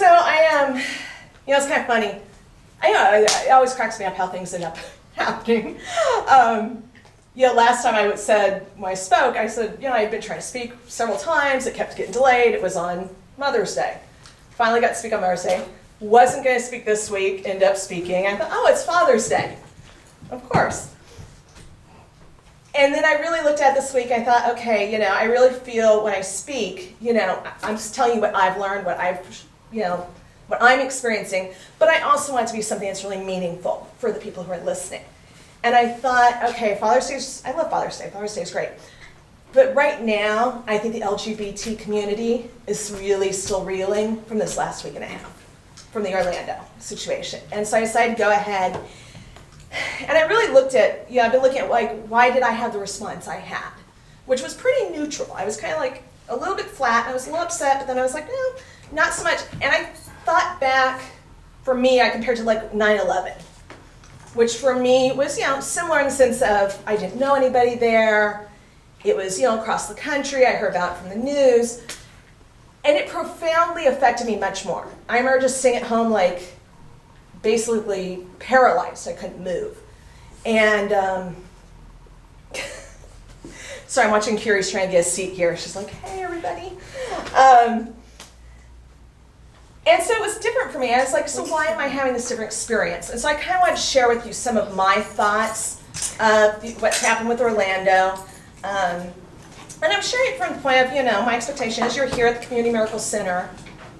So it's kind of funny. It always cracks me up how things end up happening. Last time when I spoke, I said, I had been trying to speak several times. It kept getting delayed. It was on Mother's Day. Finally got to speak on Mother's Day. Wasn't going to speak this week. Ended up speaking. I thought, it's Father's Day. Of course. And then I really looked at this week. I thought, okay, I really feel when I speak, I'm just telling you what I've learned, what I'm experiencing. But I also want it to be something that's really meaningful for the people who are listening. And I thought, okay, Father's Day, I love Father's Day. Father's Day is great. But right now, I think the LGBT community is really still reeling from this last week and a half, from the Orlando situation. And so I decided to go ahead, and I really looked at, I've been looking at why did I have the response I had, which was pretty neutral. I was kind of a little bit flat. I was a little upset, but then I was like, no, not so much. And I thought back, for me, I compared to 9/11. Which for me was, similar in the sense of I didn't know anybody there. It was, across the country. I heard about it from the news. And it profoundly affected me much more. I remember just sitting at home, basically paralyzed. I couldn't move. And, sorry, I'm watching Curie's trying to get a seat here. She's like, hey, everybody. And so it was different for me. I was like, so why am I having this different experience? And so I kind of wanted to share with you some of my thoughts of what's happened with Orlando. And I'm sharing it from the point of, my expectation is you're here at the Community Miracle Center.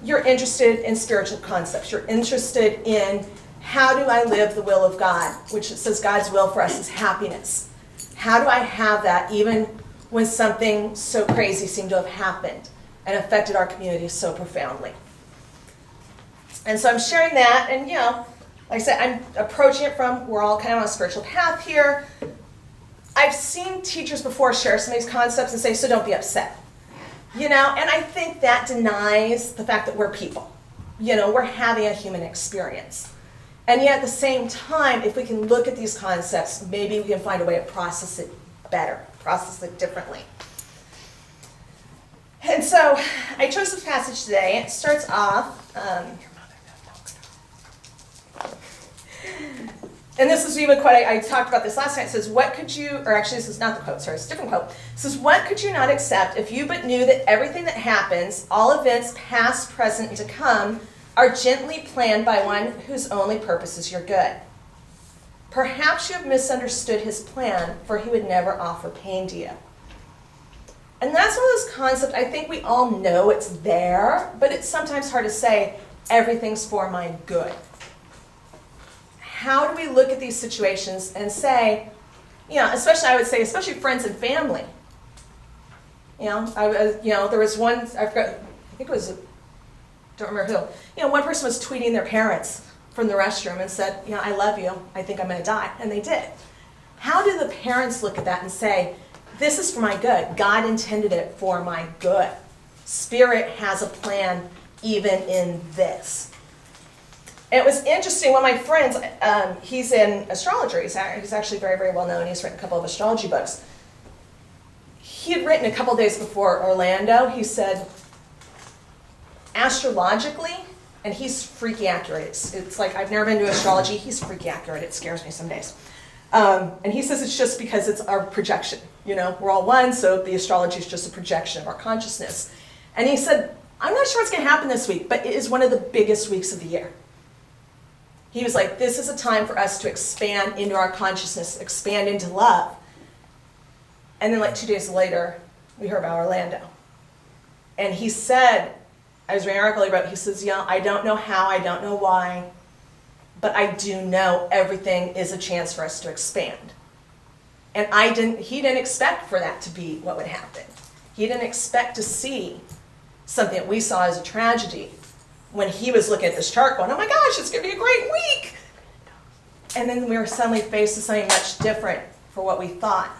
You're interested in spiritual concepts. You're interested in how do I live the will of God, which it says God's will for us is happiness. How do I have that even when something so crazy seemed to have happened and affected our community so profoundly? And so I'm sharing that, and like I said, I'm approaching it from, we're all kind of on a spiritual path here. I've seen teachers before share some of these concepts and say, so don't be upset. And I think that denies the fact that we're people. We're having a human experience. And yet at the same time, if we can look at these concepts, maybe we can find a way to process it better, process it differently. And so I chose this passage today. It starts off, and this is even quote, I talked about this last night. It says, this is not the quote, sorry, it's a different quote. It says, what could you not accept if you but knew that everything that happens, all events past, present, and to come, are gently planned by one whose only purpose is your good? Perhaps you have misunderstood his plan, for he would never offer pain to you. And that's one of those concepts, I think we all know it's there, but it's sometimes hard to say, everything's for my good. How do we look at these situations and say, especially friends and family. There was one, I forgot, I think it was, don't remember who. One person was tweeting their parents from the restroom and said, I love you, I think I'm going to die. And they did. How do the parents look at that and say, this is for my good. God intended it for my good. Spirit has a plan even in this. And it was interesting, one of my friends, he's in astrologer. He's actually very, very well known. He's written a couple of astrology books. He had written a couple days before Orlando, he said, astrologically, and he's freaky accurate. It's like, I've never been to astrology. He's freaky accurate. It scares me some days. And he says it's just because it's our projection. We're all one, so the astrology is just a projection of our consciousness. And he said, I'm not sure what's going to happen this week, but it is one of the biggest weeks of the year. He was like, this is a time for us to expand into our consciousness, expand into love. And then 2 days later, we heard about Orlando. And he said, I was reading an article he wrote, he says, I don't know how, I don't know why, but I do know everything is a chance for us to expand. And he didn't expect for that to be what would happen. He didn't expect to see something that we saw as a tragedy when he was looking at this chart going, oh my gosh, it's going to be a great week. And then we were suddenly faced with something much different for what we thought.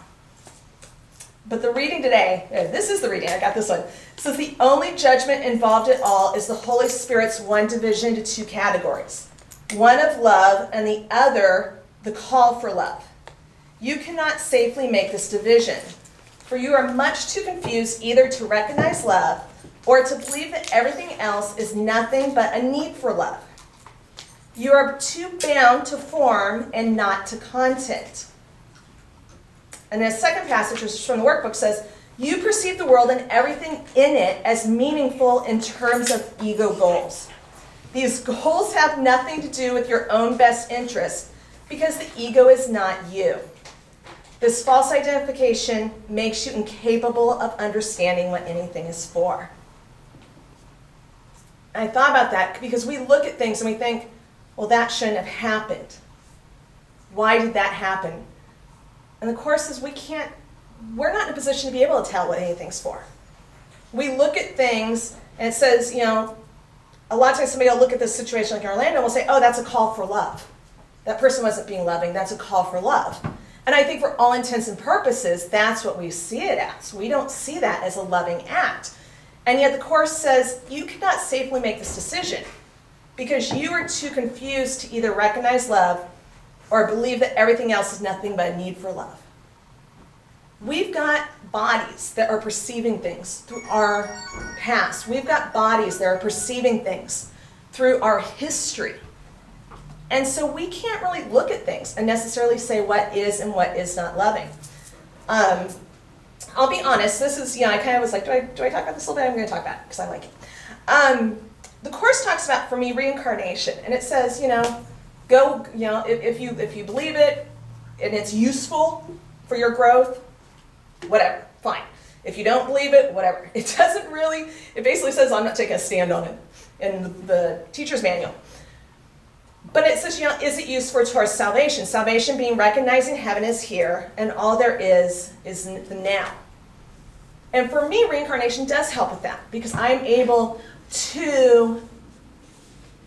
But the reading today, this is the reading, I got this one. It says the only judgment involved at all is the Holy Spirit's one division into two categories. One of love and the other the call for love. You cannot safely make this division, for you are much too confused either to recognize love or to believe that everything else is nothing but a need for love. You are too bound to form and not to content. And the second passage, which is from the workbook, says, you perceive the world and everything in it as meaningful in terms of ego goals. These goals have nothing to do with your own best interest because the ego is not you. This false identification makes you incapable of understanding what anything is for. I thought about that because we look at things and we think, well, that shouldn't have happened. Why did that happen? And the Course says we're not in a position to be able to tell what anything's for. We look at things and it says, a lot of times somebody will look at this situation like in Orlando and will say, oh, that's a call for love. That person wasn't being loving, that's a call for love. And I think for all intents and purposes, that's what we see it as. We don't see that as a loving act. And yet the Course says you cannot safely make this decision because you are too confused to either recognize love or believe that everything else is nothing but a need for love. We've got bodies that are perceiving things through our past. We've got bodies that are perceiving things through our history. And so we can't really look at things and necessarily say what is and what is not loving. I'll be honest, this is, I kind of was like, do I talk about this a little bit? I'm going to talk about it because I like it. The Course talks about, for me, reincarnation. And it says, go, if you believe it and it's useful for your growth, whatever, fine. If you don't believe it, whatever. It doesn't really, it basically says I'm not taking a stand on it in the teacher's manual. But it says, is it used towards salvation? Salvation being recognizing heaven is here and all there is the now. And for me, reincarnation does help with that because I'm able to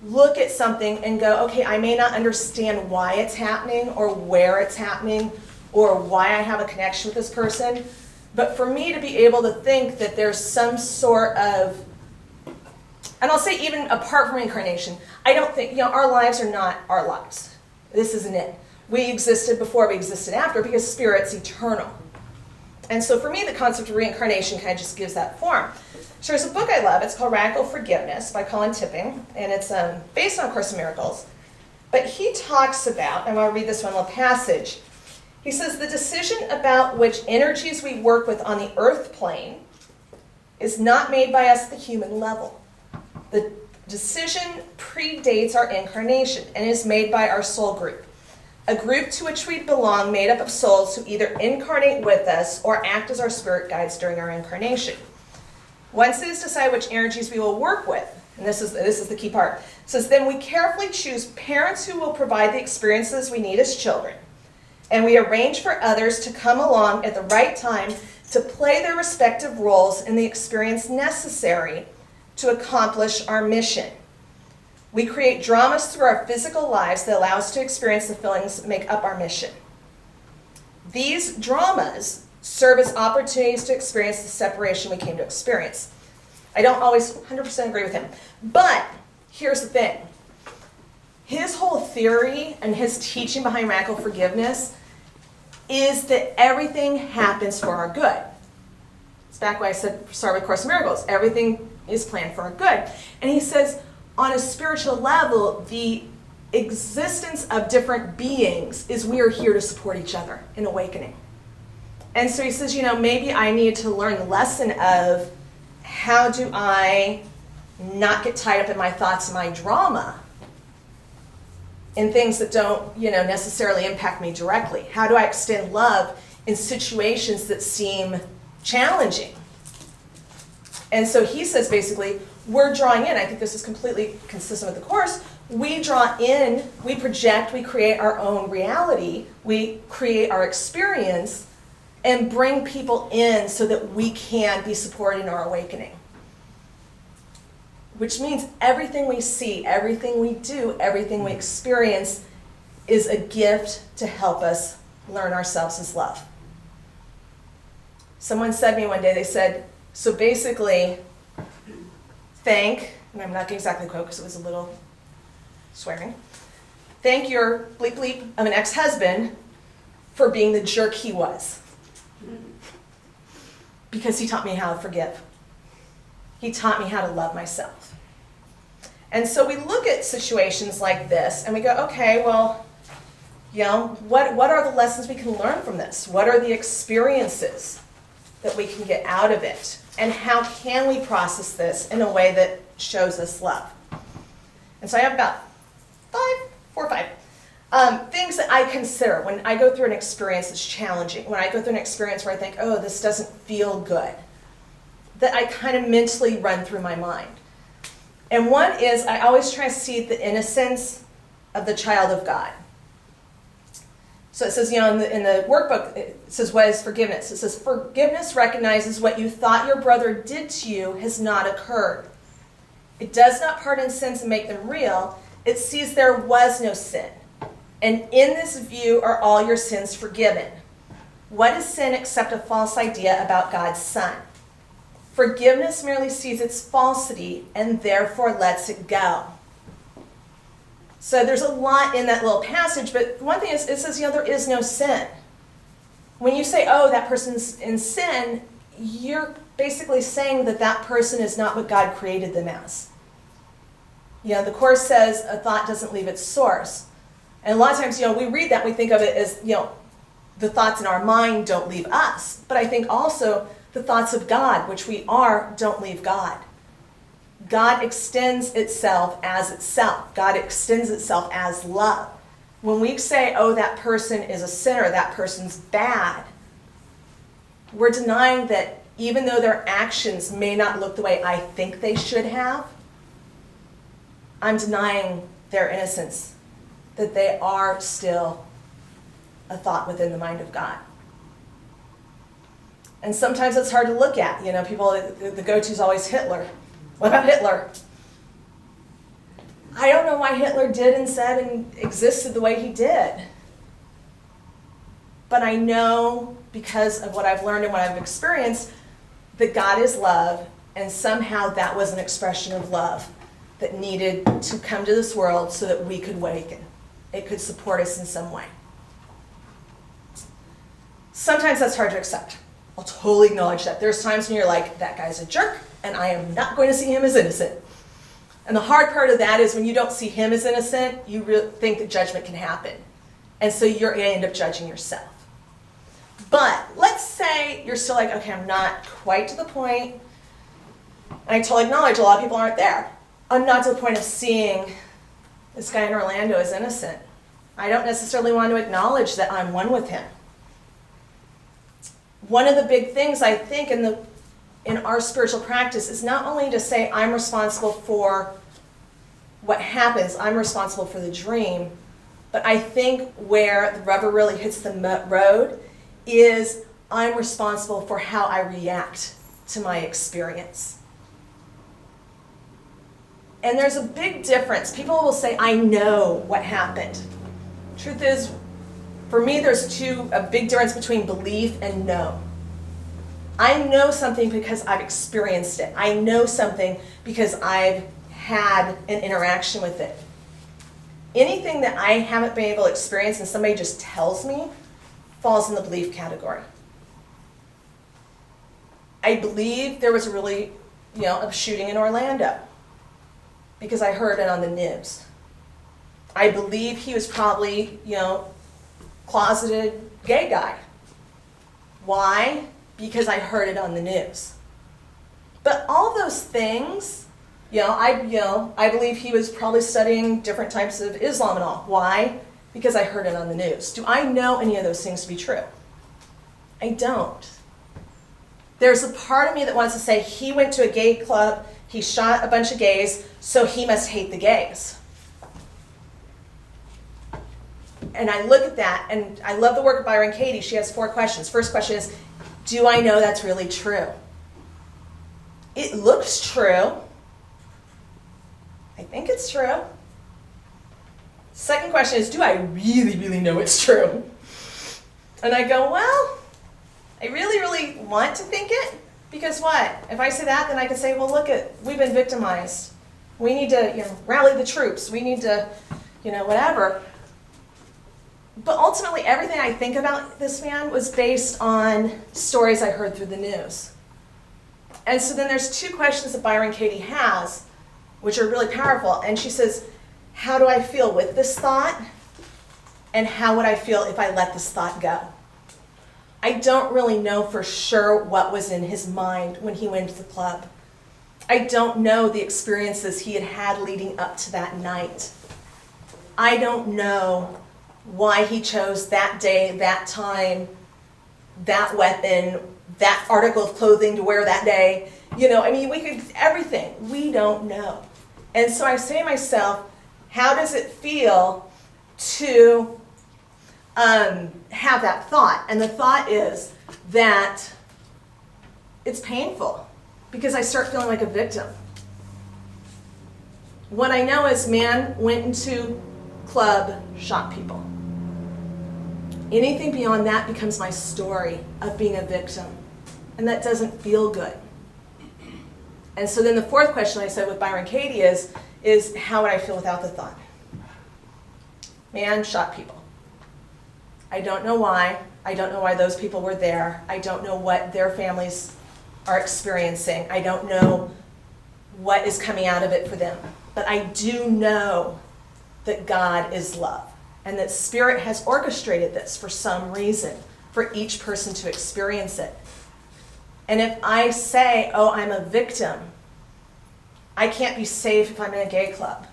look at something and go, okay, I may not understand why it's happening or where it's happening or why I have a connection with this person. But for me to be able to think that there's some sort of, and I'll say even apart from reincarnation, I don't think, our lives are not our lives. This isn't it. We existed before, we existed after because spirit's eternal. And so for me, the concept of reincarnation kind of just gives that form. So there's a book I love. It's called Radical Forgiveness by Colin Tipping, and it's based on A Course in Miracles. But he talks about, and I'll read this one little passage. He says, the decision about which energies we work with on the earth plane is not made by us at the human level. The decision predates our incarnation and is made by our soul group, a group to which we belong made up of souls who either incarnate with us or act as our spirit guides during our incarnation. Once it is decided which energies we will work with, and this is the key part, it says, then we carefully choose parents who will provide the experiences we need as children, and we arrange for others to come along at the right time to play their respective roles in the experience necessary to accomplish our mission. We create dramas through our physical lives that allow us to experience the feelings that make up our mission. These dramas serve as opportunities to experience the separation we came to experience. I don't always 100% agree with him, but here's the thing. His whole theory and his teaching behind radical forgiveness is that everything happens for our good. It's back when I said, start with Course in Miracles. Everything is planned for our good. And he says, on a spiritual level, the existence of different beings is we are here to support each other in awakening. And so he says, maybe I need to learn the lesson of how do I not get tied up in my thoughts and my drama in things that don't, necessarily impact me directly. How do I extend love in situations that seem challenging? And so he says basically, we're drawing in, I think this is completely consistent with the Course, we draw in, we project, we create our own reality, we create our experience, and bring people in so that we can be supported in our awakening. Which means everything we see, everything we do, everything we experience is a gift to help us learn ourselves as love. Someone said to me one day, they said, so basically, and I'm not going to exactly quote because it was a little swearing, thank your bleep bleep of an ex-husband for being the jerk he was. Because he taught me how to forgive. He taught me how to love myself. And so we look at situations like this and we go, okay, well, what are the lessons we can learn from this? What are the experiences that we can get out of it? And how can we process this in a way that shows us love? And so I have about 4 or 5 things that I consider when I go through an experience that's challenging, when I go through an experience where I think, oh, this doesn't feel good, that I kind of mentally run through my mind. And one is I always try to see the innocence of the child of God. So it says, in the workbook, it says, what is forgiveness? It says, forgiveness recognizes what you thought your brother did to you has not occurred. It does not pardon sins and make them real. It sees there was no sin. And in this view are all your sins forgiven. What is sin except a false idea about God's Son? Forgiveness merely sees its falsity and therefore lets it go. So there's a lot in that little passage, but one thing is, it says, there is no sin. When you say, oh, that person's in sin, you're basically saying that that person is not what God created them as. The Course says a thought doesn't leave its source. And a lot of times, we read that, we think of it as, the thoughts in our mind don't leave us. But I think also the thoughts of God, which we are, don't leave God. God extends itself as itself. God extends itself as love. When we say, oh, that person is a sinner, that person's bad, we're denying that even though their actions may not look the way I think they should have, I'm denying their innocence, that they are still a thought within the mind of God. And sometimes it's hard to look at. People, the go-to is always Hitler. What about Hitler? I don't know why Hitler did and said and existed the way he did. But I know, because of what I've learned and what I've experienced, that God is love, and somehow that was an expression of love that needed to come to this world so that we could awaken. It could support us in some way. Sometimes that's hard to accept. I'll totally acknowledge that. There's times when you're like, that guy's a jerk, and I am not going to see him as innocent. And the hard part of that is when you don't see him as innocent, you really think that judgment can happen. And so you're going to end up judging yourself. But let's say you're still like, okay, I'm not quite to the point. And I totally acknowledge a lot of people aren't there. I'm not to the point of seeing this guy in Orlando as innocent. I don't necessarily want to acknowledge that I'm one with him. One of the big things I think in our spiritual practice is not only to say I'm responsible for what happens, I'm responsible for the dream, but I think where the rubber really hits the road is I'm responsible for how I react to my experience. And there's a big difference. People will say, I know what happened. Truth is, for me, there's a big difference between belief and know. I know something because I've experienced it. I know something because I've had an interaction with it. Anything that I haven't been able to experience and somebody just tells me falls in the belief category. I believe there was a shooting in Orlando because I heard it on the news. I believe he was probably, closeted gay guy. Why? Because I heard it on the news. But all those things, I believe he was probably studying different types of Islam and all. Why? Because I heard it on the news. Do I know any of those things to be true? I don't. There's a part of me that wants to say he went to a gay club, he shot a bunch of gays, so he must hate the gays. And I look at that, and I love the work of Byron Katie. She has 4 questions. First question is, do I know that's really true? It looks true. I think it's true. Second question is, do I really, really know it's true? And I go, well, I really, really want to think it, because what? If I say that, then I can say, well, we've been victimized. We need to, rally the troops. We need to, whatever. But ultimately, everything I think about this man was based on stories I heard through the news. And so then there's two questions that Byron Katie has, which are really powerful. And she says, how do I feel with this thought? And how would I feel if I let this thought go? I don't really know for sure what was in his mind when he went to the club. I don't know the experiences he had had leading up to that night. I don't know why he chose that day, that time, that weapon, that article of clothing to wear that day. We could, everything. We don't know. And so I say to myself, how does it feel to have that thought? And the thought is that it's painful because I start feeling like a victim. What I know is man went into club, shot people. Anything beyond that becomes my story of being a victim. And that doesn't feel good. And so then the fourth question I said with Byron Katie is how would I feel without the thought? Man shot people. I don't know why. I don't know why those people were there. I don't know what their families are experiencing. I don't know what is coming out of it for them. But I do know that God is love and that Spirit has orchestrated this for some reason for each person to experience it. And if I say, oh, I'm a victim, I can't be safe if I'm in a gay club.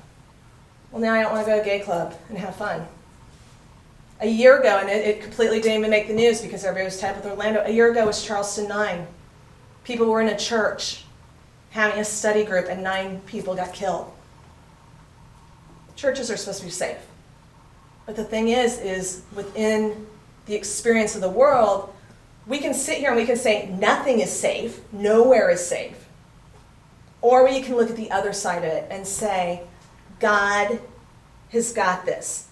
Well, now I don't want to go to a gay club and have fun. A year ago, and it completely didn't even make the news because everybody was tied with Orlando. A year ago was Charleston 9. People were in a church having a study group and 9 people got killed. Churches are supposed to be safe. But the thing is within the experience of the world, we can sit here and we can say nothing is safe, nowhere is safe. Or we can look at the other side of it and say, God has got this.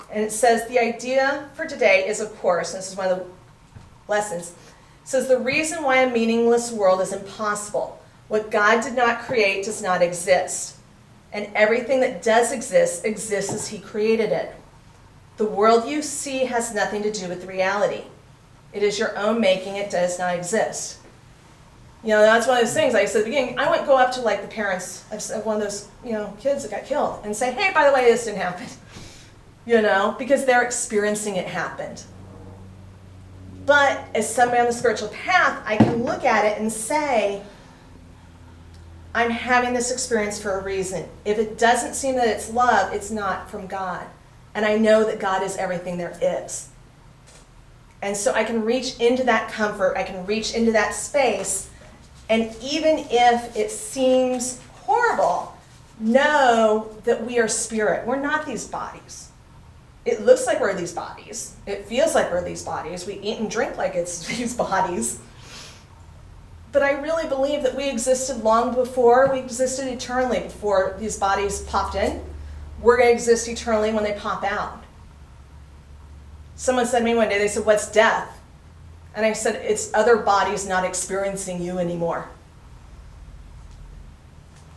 And it says the idea for today is, of course, and this is one of the lessons, it says the reason why a meaningless world is impossible. What God did not create does not exist. And everything that does exist exists as he created it. The world you see has nothing to do with reality. It is your own making, it does not exist. That's one of those things, like I said at the beginning, I wouldn't go up to the parents of one of those, kids that got killed and say, hey, by the way, this didn't happen. Because they're experiencing it happened. But as somebody on the spiritual path, I can look at it and say, I'm having this experience for a reason. If it doesn't seem that it's love, it's not from God. And I know that God is everything there is. And so I can reach into that comfort, I can reach into that space, and even if it seems horrible, know that we are spirit. We're not these bodies. It looks like we're these bodies. It feels like we're these bodies. We eat and drink like it's these bodies. But I really believe that we existed long before, we existed eternally before these bodies popped in. We're going to exist eternally when they pop out. Someone said to me one day, they said, what's death? And I said, it's other bodies not experiencing you anymore.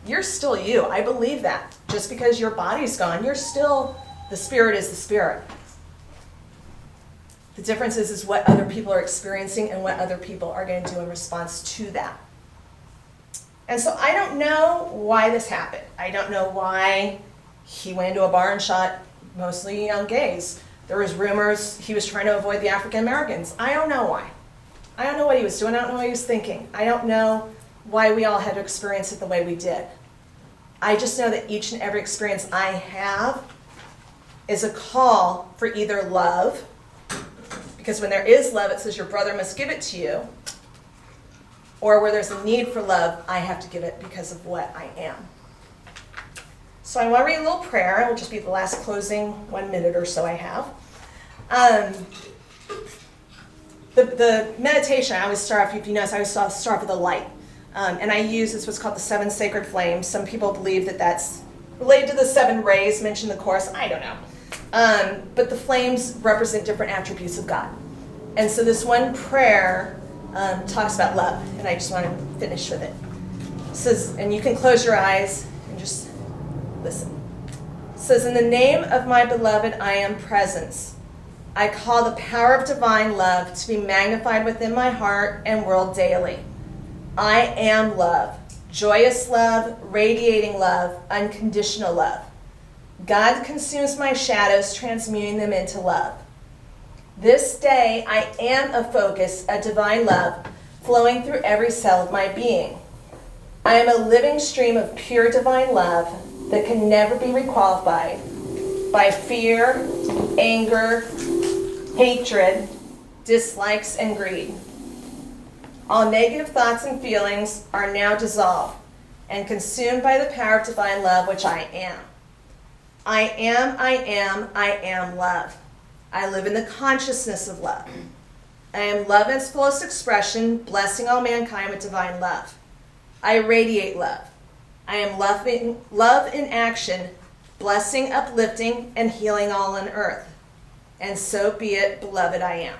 You're still you. I believe that. Just because your body's gone, you're still, the spirit is the spirit. The difference is what other people are experiencing and what other people are going to do in response to that. And so I don't know why this happened. I don't know why he went into a bar and shot mostly young gays. There was rumors he was trying to avoid the African Americans. I don't know why. I don't know what he was doing. I don't know what he was thinking. I don't know why we all had to experience it the way we did. I just know that each and every experience I have is a call for either love, because when there is love, it says your brother must give it to you, or where there's a need for love, I have to give it because of what I am. So I want to read a little prayer. It will just be the last closing 1 minute or so I have. The meditation, I always start off, if you notice, I always start off with a light. And I use, it's what's called the 7 sacred flames. Some people believe that that's related to the 7 rays mentioned in the Course. I don't know. But the flames represent different attributes of God. And so this one prayer talks about love, and I just want to finish with it. It says, and you can close your eyes and just listen. It says, in the name of my beloved I am presence, I call the power of divine love to be magnified within my heart and world daily. I am love, joyous love, radiating love, unconditional love. God consumes my shadows, transmuting them into love. This day, I am a focus of divine love flowing through every cell of my being. I am a living stream of pure divine love that can never be requalified by fear, anger, hatred, dislikes, and greed. All negative thoughts and feelings are now dissolved and consumed by the power of divine love, which I am. I am love. I live in the consciousness of love. I am love in its fullest expression, blessing all mankind with divine love. I radiate love. I am love in action, blessing, uplifting, and healing all on earth. And so be it, beloved, I am.